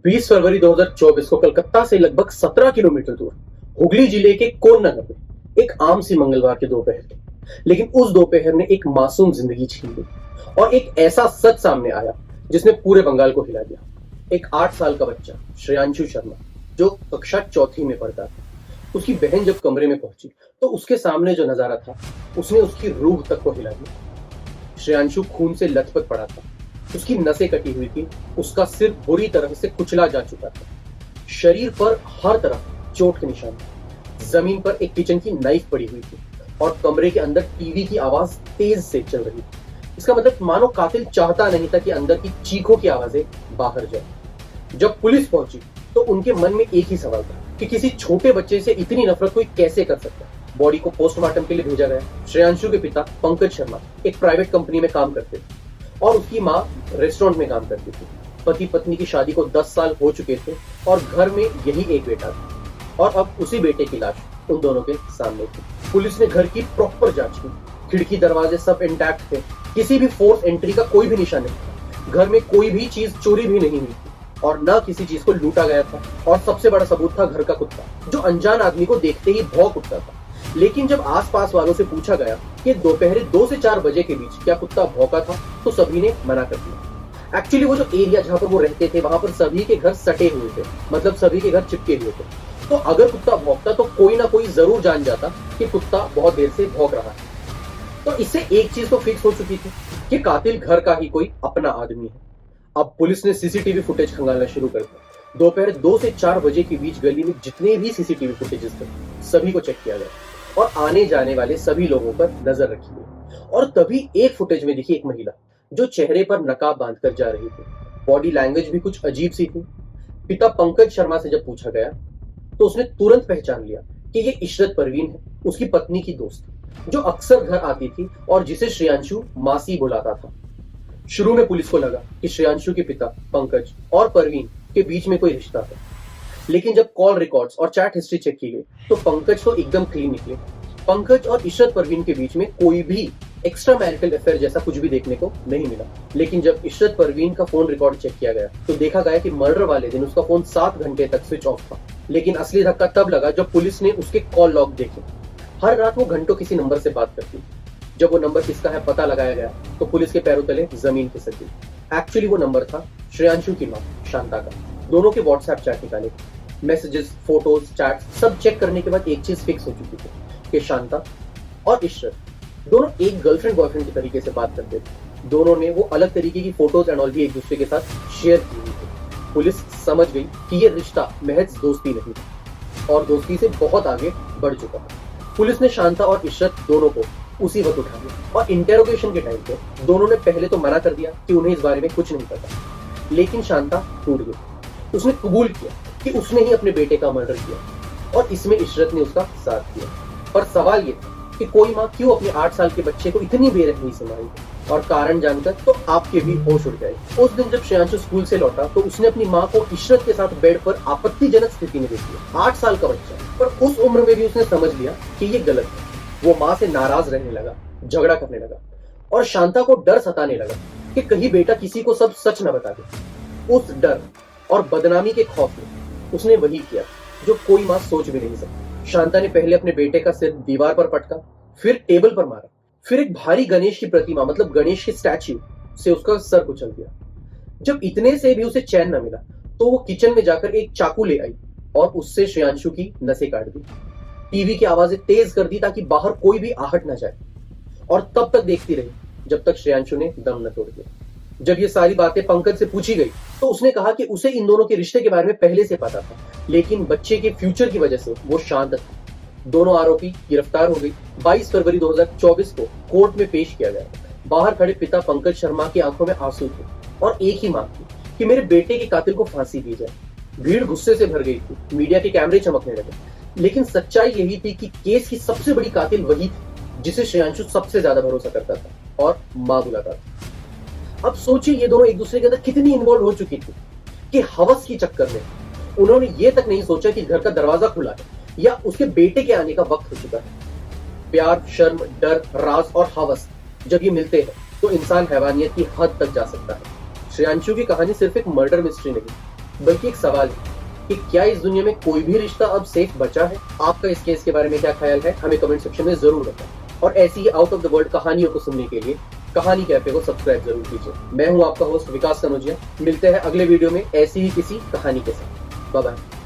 20 फरवरी 2024 को कोलकाता से लगभग 17 किलोमीटर दूर हुगली जिले के कोन नगर में एक आम सी मंगलवार के दोपहर थी। लेकिन उस दोपहर ने एक मासूम जिंदगी छीन ली और एक ऐसा सच सामने आया जिसने पूरे बंगाल को हिला दिया। एक 8 साल का बच्चा श्रेयांशु शर्मा जो कक्षा चौथी में पढ़ता था, उसकी बहन जब कमरे में पहुंची तो उसके सामने जो नजारा था उसने उसकी रूह तक को हिला दिया। श्रेयांशु खून से लथपथ पड़ा था, उसकी नसें कटी हुई थी, उसका सिर बुरी तरह से कुचला जा चुका था, शरीर पर हर तरफ चोट के निशान थे। जमीन पर एक किचन की नाइफ पड़ी हुई थी और कमरे के अंदर टीवी की आवाज तेज से चल रही थी। इसका मतलब मानो कातिल चाहता नहीं था कि अंदर की चीखों की आवाजें बाहर जाए। जब पुलिस पहुंची तो उनके मन में एक ही सवाल था कि किसी छोटे बच्चे से इतनी नफरत कोई कैसे कर सकता है। बॉडी को पोस्टमार्टम के लिए भेजा गया। श्रेयांशु के पिता पंकज शर्मा एक प्राइवेट कंपनी में काम करते थे और उसकी माँ रेस्टोरेंट में काम करती थी। पति पत्नी की शादी को 10 साल हो चुके थे और घर में यही एक बेटा था और अब उसी बेटे की लाश उन दोनों के सामने थी। पुलिस ने घर की प्रॉपर जांच की, खिड़की दरवाजे सब इंटैक्ट थे, किसी भी फोर्स एंट्री का कोई भी निशान नहीं था, घर में कोई भी चीज चोरी भी नहीं हुई थी और न किसी चीज को लूटा गया था। और सबसे बड़ा सबूत था घर का कुत्ता जो अनजान आदमी को देखते ही भौंक उठता था। लेकिन जब आसपास वालों से पूछा गया कि दोपहर 2 से 4 बजे के बीच क्या कुत्ता भौंका था तो सभी ने मना कर दिया। एक्चुअली वो जो एरिया जहां पर वो रहते थे वहां पर सभी के घर सटे हुए थे, मतलब सभी के घर चिपके हुए थे। तो अगर कुत्ता भौंकता तो कोई ना कोई जरूर जान जाता कि कुत्ता बहुत देर से भौंक रहा है। तो इससे एक चीज तो फिक्स हो चुकी थी कि कातिल घर का ही कोई अपना आदमी है। अब पुलिस ने सीसीटीवी फुटेज खंगालना शुरू कर दिया। दोपहर 2 से 4 बजे के बीच गली में जितने भी सीसीटीवी फुटेजेस थे सभी को चेक किया गया और आने जाने वाले सभी लोगों पर नजर रखी गई। और तभी एक फुटेज में दिखी एक महिला जो चेहरे पर नकाब बांधकर जा रही थी। बॉडी लैंग्वेज भी कुछ अजीब सी थी। पिता पंकज शर्मा से जब पूछा गया तो उसने तुरंत पहचान लिया कि ये इशरत परवीन है, उसकी पत्नी की दोस्त, जो अक्सर घर आती थी और जिसे श्रेयांशु मासी बुलाता था। शुरू में पुलिस को लगा कि श्रेयांशु के पिता पंकज और परवीन के बीच में कोई रिश्ता है, लेकिन जब कॉल रिकॉर्ड्स और चैट हिस्ट्री चेक की गई तो पंकज तो एकदम क्लीन निकले। पंकज और इशरत परवीन के बीच में कोई भी एक्स्ट्रा मैरिटल अफेयर जैसा कुछ भी देखने को नहीं मिला। लेकिन जब इशरत परवीन का फोन रिकॉर्ड चेक किया गया तो देखा गया कि मर्डर वाले दिन उसका फोन 7 घंटे तक स्विच ऑफ था। लेकिन असली धक्का तब लगा जब पुलिस ने उसके कॉल लॉग देखे। हर रात वो घंटों किसी नंबर से बात करती। जब वो नंबर किसका है पता लगाया गया तो पुलिस के पैरों तले जमीन खिसक गई। एक्चुअली वो नंबर था श्रेयांशु की माँ शांता का। दोनों के व्हाट्सएप चैट निकाले, मैसेजेस, फोटोज, चैट सब चेक करने के बाद एक चीज फिक्स हो चुकी थी कि शांता और इशरत दोनों एक गर्लफ्रेंड बॉयफ्रेंड के तरीके से बात करते थे। दोनों ने वो अलग तरीके की फोटोज एंड ऑल भी एक दूसरे के साथ शेयर की हुई थी। पुलिस समझ गई कि ये रिश्ता महज दोस्ती नहीं था और दोस्ती से बहुत आगे बढ़ चुका था। पुलिस ने शांता और इशरत दोनों को उसी वक्त उठा लिया और इंटेरोगेशन के टाइम पे दोनों ने पहले तो मना कर दिया कि उन्हें इस बारे में कुछ नहीं पता। लेकिन शांता टूट गई। उसने कबूल किया कि उसने ही अपने बेटे का मर्डर किया और इसमें इशरत ने उसका साथ दिया। पर सवाल ये था कि कोई माँ क्यों अपने 8 साल के बच्चे को इतनी बेरहमी से मारी, और कारण जानकर तो आपके भी होश उड़ जाए। उस दिन जब श्रेयांशु स्कूल से लौटा तो उसने अपनी माँ को इशरत के साथ बेड पर आपत्तिजनक स्थिति में देख लिया। 8 साल का बच्चा, पर उस उम्र में भी उसने समझ लिया कि ये गलत है। वो माँ से नाराज रहने लगा, झगड़ा करने लगा और शांता को डर सताने लगा कि कहीं बेटा किसी को सब सच न बता दे। उस डर और बदनामी के खौफ में उसने वही किया जो कोई माँ सोच भी नहीं सकती। शांता ने पहले अपने बेटे का सिर दीवार पर पटका, फिर टेबल पर मारा, फिर एक भारी गणेश की प्रतिमा मतलब गणेश की स्टैच्यू से उसका सर कुचल दिया। जब इतने से भी उसे चैन न मिला तो वो किचन में जाकर एक चाकू ले आई और उससे श्रेयांशु की नसें काट दी। टीवी की आवाजें तेज कर दी ताकि बाहर कोई भी आहट न जाए और तब तक देखती रही जब तक श्रेयांशु ने दम न तोड़ दिया। जब ये सारी बातें पंकज से पूछी गई तो उसने कहा कि उसे इन दोनों के रिश्ते के बारे में पहले से पता था, लेकिन बच्चे के फ्यूचर की वजह से वो शांत था। दोनों आरोपी गिरफ्तार हो गई। 22 फरवरी 2024 को कोर्ट में पेश किया गया। बाहर खड़े पिता पंकज शर्मा की आंखों में आंसू थे और एक ही मांग थी कि मेरे बेटे के कातिल को फांसी दी जाए। भीड़ गुस्से से भर गई थी, मीडिया के कैमरे चमकने लगे, लेकिन सच्चाई यही थी कि केस की सबसे बड़ी कातिल वही थी जिसे श्रेयांशु सबसे ज्यादा भरोसा करता था और मां बुलाता था। अब सोचिए ये दोनों एक दूसरे के अंदर कितनी इन्वॉल्व हो चुकी थी कि हवस की चक्कर में उन्होंने ये तक नहीं सोचा कि घर का दरवाजा खुला है या उसके बेटे के आने का वक्त हो चुका है। प्यार, शर्म, डर, राज और हवस जब ये मिलते हैं तो इंसान हैवानियत की हद तक जा सकता है। श्रेयांशु की कहानी सिर्फ एक मर्डर मिस्ट्री नहीं, बल्कि एक सवाल है कि क्या इस दुनिया में कोई भी रिश्ता अब सेफ बचा है। आपका इस केस के बारे में क्या ख्याल है, हमें कमेंट सेक्शन में जरूर बताएं। और ऐसी ही आउट ऑफ द वर्ल्ड कहानियों को सुनने के लिए कहानी कैफे को सब्सक्राइब जरूर कीजिए। मैं हूं आपका होस्ट विकास कनौजिया। मिलते हैं अगले वीडियो में ऐसी ही किसी कहानी के साथ। Bye bye.